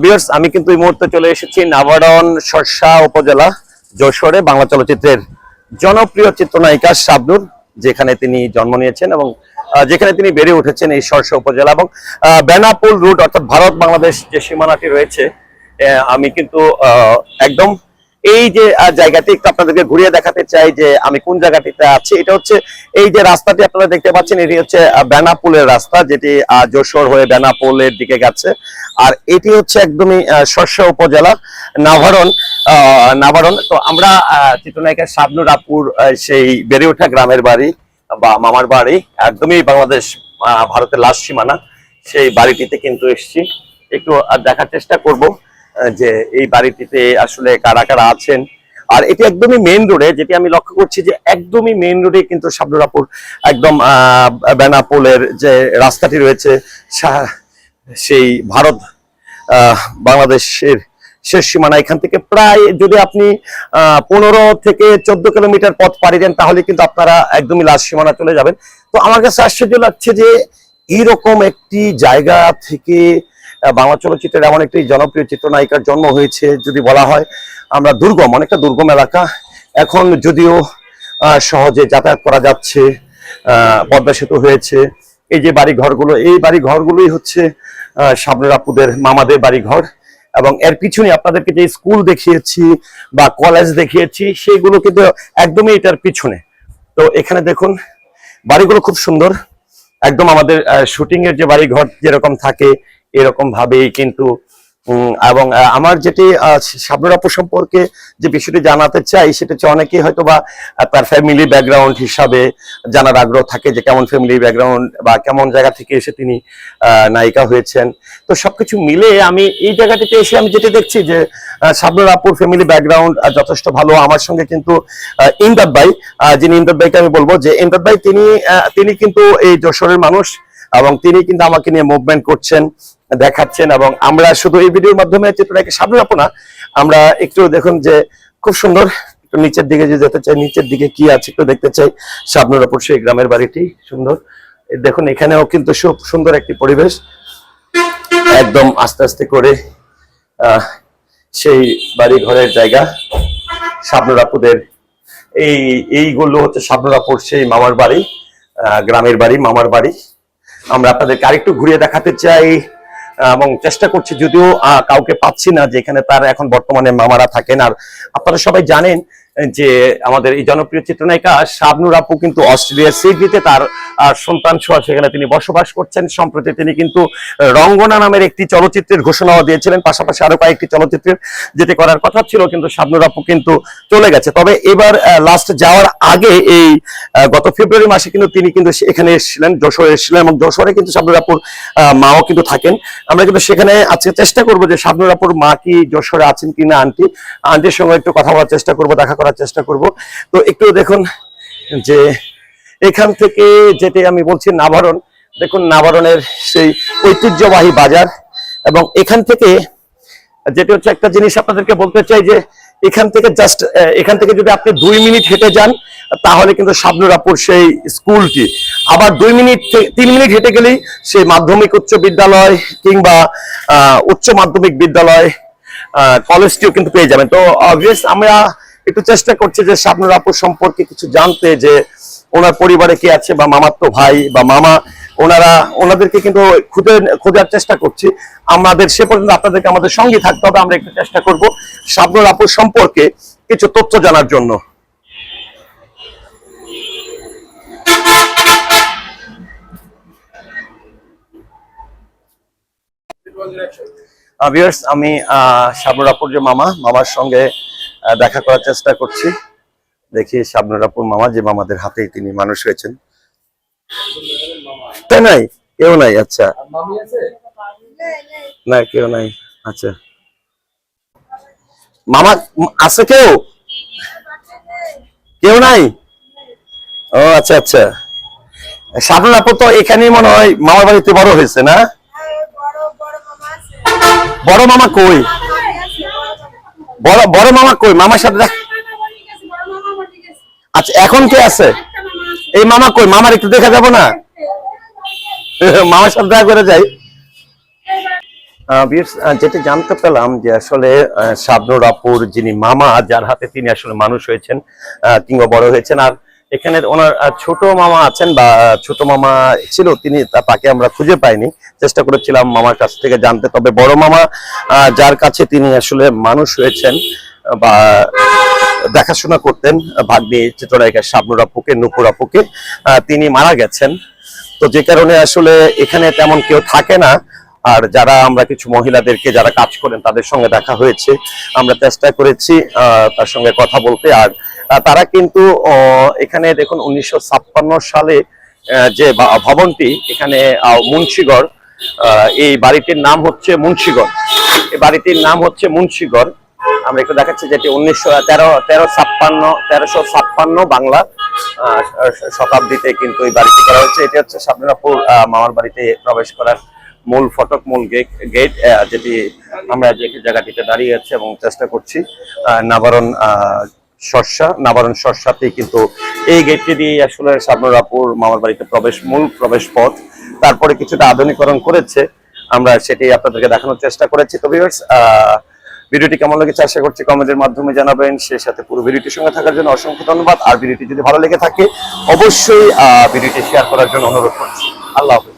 Viewers, আমি কিন্তু এই মুহূর্তে চলে এসেছি নাভারন শর্ষা উপজেলা যশোরে বাংলা চলচ্চিত্রের জনপ্রিয় চিত্রনায়িকা শাবনূর, যেখানে তিনি জন্ম নিয়েছেন এবং যেখানে তিনি বেড়ে উঠেছেন এই শর্ষা উপজেলা এবং বেনাপোল রুট অর্থাৎ ভারত বাংলাদেশ যে সীমানাটি রয়েছে। আমি কিন্তু একদম এই যে জায়গাটি একটু আপনাদেরকে ঘুরিয়ে দেখাতে চাই যে আমি কোন জায়গাটিতে আছি। এটা হচ্ছে এই যে রাস্তাটি আপনারা দেখতে পাচ্ছেন, এটি হচ্ছে বেনাপোলের রাস্তা, যেটি যশোর হয়ে বেনাপোলের দিকে গেছে। আর এটি হচ্ছে একদমই শর্ষা উপজেলা নাভারন। তো আমরা চিত্রনায়িকা শাবনূর আপুর সেই বেড়ে ওঠা গ্রামের বাড়ি বা মামার বাড়ি, একদমই বাংলাদেশ ভারতের লাস্ট সীমানা, সেই বাড়িটিতে কিন্তু এসেছি। একটু দেখার চেষ্টা করব যে এই বাড়িটিতে আসলে কারা কারা আছেন। আর এটি একদমই মেইন রোডে, যেটি আমি লক্ষ্য করছি যে একদমই মেইন রোডে কিন্তু শাবনূর আপুর একদম বেনাপোলের যে রাস্তাটি রয়েছে সেই ভারত বাংলাদেশের শেষ সীমানা। এখান থেকে প্রায় যদি আপনি 15 থেকে 14 কিলোমিটার পথ পাড়ি দেন তাহলে কিন্তু আপনারা একদমই লাস্ট সীমানা চলে যাবেন। তো আমার কাছে আশ্চর্য লাগছে যে এইরকম একটি জায়গা থেকে বাংলা চলচ্চিত্রের এমন একটি জনপ্রিয় চিত্রনায়িকার জন্ম হয়েছে। যদি বলা হয় আমরা দুর্গম, অনেকটা দুর্গম এলাকা, এখন যদিও সহজে যাতায়াত করা যাচ্ছে, পদ্মা সেতু হয়েছে। এই যে বাড়ি ঘরগুলো, এই বাড়ি ঘরগুলোই হচ্ছে শাবনূর আপুদের মামাদের বাড়ি ঘর। এবং এর পিছনে আপনাদেরকে যে স্কুল দেখিয়েছি বা কলেজ দেখিয়েছি সেগুলো কিন্তু একদমই এটার পিছনে। তো এখানে দেখুন বাড়িগুলো খুব সুন্দর, একদম আমাদের শুটিং এর যে বাড়ি ঘর যেরকম থাকে এরকম ভাবেই কিন্তু। এবং আমার যেটি শাবনূর আপু সম্পর্কে যে বিষয়টি জানাতে চাই সেটা হচ্ছে অনেকেই হয়তো বা তার ফ্যামিলি ব্যাকগ্রাউন্ড হিসাবে জানার আগ্রহ থাকে যে কেমন ফ্যামিলি ব্যাকগ্রাউন্ড বা কেমন জায়গা থেকে এসে তিনি নায়িকা হয়েছেন। তো সবকিছু মিলে আমি এই জায়গাটিতে এসে আমি যেটা দেখছি যে শাবনূর আপুর ফ্যামিলি ব্যাকগ্রাউন্ড যথেষ্ট ভালো। আমার সঙ্গে কিন্তু ইমদাদ ভাই, যিনি ইমদাদ ভাইকে আমি বলবো যে ইমদাদ ভাই তিনি কিন্তু এই যশোরের মানুষ এবং তিনি কিন্তু আমাকে নিয়ে মুভমেন্ট করছেন, দেখাচ্ছেন। এবং আমরা শুধু এই ভিডিওর মাধ্যমে চিত্রটাকে শাবনূর আপু না, আমরা একটু দেখুন যে খুব সুন্দর, একটু নিচের দিকে যে যেতে চাই, নিচের দিকে কি আছে একটু দেখতে চাই। শাবনূর আপুর সেই গ্রামের বাড়িটি সুন্দর, দেখুন এখানেও কিন্তু খুব সুন্দর একটি পরিবেশ, একদম আস্তে আস্তে করে সেই বাড়ি ঘরের জায়গা। শাবনূর আপুদের এইগুলো হচ্ছে শাবনূর আপুর সেই মামার বাড়ি, গ্রামের বাড়ি, মামার বাড়ি। আমরা আপনাদেরকে আরেকটু ঘুরিয়ে দেখাতে চাই এবং চেষ্টা করছি, যদিও কাউকে পাচ্ছি না যেখানে তার এখন বর্তমানে মামারা থাকেন। আর আপনারা সবাই জানেন যে আমাদের এই জনপ্রিয় চিত্রনায়িকা শাবনূর আপু কিন্তু অস্ট্রেলিয়ার সিডনিতে তার সন্তান সহ সেখানে তিনি বসবাস করছেন। সম্প্রতি তিনি কিন্তু রঙ্গনা নামের একটি চলচ্চিত্রের ঘোষণাও দিয়েছিলেন, পাশাপাশি আরো কয়েকটি চলচ্চিত্রের যেটি করার কথা ছিল, কিন্তু শাবনূর আপু কিন্তু চলে গেছে। তবে এবার লাস্ট যাওয়ার আগে এই গত ফেব্রুয়ারি মাসে কিন্তু তিনি কিন্তু এখানে এসেছিলেন, যশোরে এসেছিলেন এবং যশোরে কিন্তু শাবনূর আপুর মাও কিন্তু থাকেন। আমরা কিন্তু সেখানে আজকে চেষ্টা করবো যে শাবনূর আপুর মা কি যশোরে আছেন কিনা, আন্টির সঙ্গে একটু কথা বলার চেষ্টা করবো, দেখা করার চেষ্টা করব। তো একটু দেখুন যে এখান থেকে যেটি আমি বলছি নাভারন, দেখুন নাভারনের সেই ঐতিহ্যবাহী বাজার। এবং এখান থেকে যেটি হচ্ছে একটা জিনিস আপনাদেরকে বলতে চাই যে এখান থেকে যদি আপনি 2 মিনিট হেঁটে যান তাহলে কিন্তু শাবনূর আপুর সেই স্কুলটি, আবার 3 মিনিট হেঁটে গেলেই সেই মাধ্যমিক উচ্চ বিদ্যালয় কিংবা উচ্চ মাধ্যমিক বিদ্যালয়, কলেজটিও কিন্তু পেয়ে যাবেন। তো অবভিয়াস আমরা একটু চেষ্টা করছি যে শাবনূর আপুর সম্পর্কে কিছু জানতে, যে ওনার পরিবারে কে আছে বা মামাতো ভাই বা মামা, ওনাদেরকে কিন্তু খোঁজার চেষ্টা করছি। আমাদের সে পর্যন্ত আপনাদেরকে আমাদের সঙ্গে থাকতে হবে। আমরা একটু চেষ্টা করব শাবনূর আপুর সম্পর্কে কিছু তথ্য জানার জন্য। ভিউয়ার্স, আমি শাবনূর আপুর যে মামার সঙ্গে দেখা করার চেষ্টা করছি। দেখি শাবনূর আপুর মামা, যে মামাদের হাতে তিনি মানুষ হয়েছেন। তাই নাই, কেউ নাই? আচ্ছা, না কেউ নাই। আচ্ছা, মামা আছে? কেউ নাই? ও আচ্ছা আচ্ছা। শাবনূর আপু তো এখানেই মনে হয় মামার বাড়িতে বড় হয়েছে না? বড় মামা কই? বড় মামা কই? মামার সাথে আচ্ছা, এখন কে আছে? এই মামা কই? মামার একটু দেখা যাবো না? মামার সাথে দেখা করে যাই। যেটি জানতে পেলাম যে আসলে শাবনূর আপুর যিনি মামা, যার হাতে তিনি আসলে মানুষ হয়েছেন কিংবা বড় হয়েছেন, আর এখানে ওনার ছোট মামা আছেন বা ছোট মামা ছিল, তিনি তাকে আমরা খুঁজে পাইনি, চেষ্টা করেছিলাম মামার কাছ থেকে জানতে। তবে বড় মামা যার কাছে তিনি আসলে মানুষ হয়েছেন বা দেখাশোনা করতেন ভাগ্নে চিত্রনায়িকা শাবনূর আপুকে, নূপুর আপুকে, তিনি মারা গেছেন। তো যে কারণে আসলে এখানে তেমন কেউ থাকে না। আর যারা আমরা কিছু মহিলাদেরকে যারা কাজ করেন তাদের সঙ্গে দেখা হয়েছে, আমরা চেষ্টা করেছি তার সঙ্গে কথা বলতে। আর তারা কিন্তু এখানে দেখুন 1956 সালে যে ভবনটি এখানে মুন্সিগড়, এই বাড়িটির নাম হচ্ছে মুন্সিগড়, এই বাড়িটির নাম হচ্ছে মুন্সিগড়। আমরা একটু দেখাচ্ছি যেটি 1356 বাংলা শতাব্দীতে কিন্তু এই বাড়িটি করা হয়েছে। এটি হচ্ছে শাবনূর আপুর মামার বাড়িতে প্রবেশ করার মূল ফটক, মূল গেট, যেটি আমরা যে জায়গাটিতে দাঁড়িয়ে আছি এবং চেষ্টা করছি নাবারণ শর্ষাতেই কিন্তু এই গেটটি দিয়ে আসলে শাবনূর আপুর মামার বাড়িতে মূল প্রবেশ পথ। তারপরে কিছুটা আধুনিকরণ করেছে, আমরা সেটি আপনাদেরকে দেখানোর চেষ্টা করেছি। তো ভিউয়ার্স, ভিডিওটি কেমন লেগেছে আশা করছি কমেন্টের মাধ্যমে জানাবেন। সেই সাথে পুরো ভিডিওটির সঙ্গে থাকার জন্য অসংখ্য ধন্যবাদ। আর ভিডিওটি যদি ভালো লেগে থাকে অবশ্যই ভিডিওটি শেয়ার করার জন্য অনুরোধ করছি। আল্লাহ হাফেজ।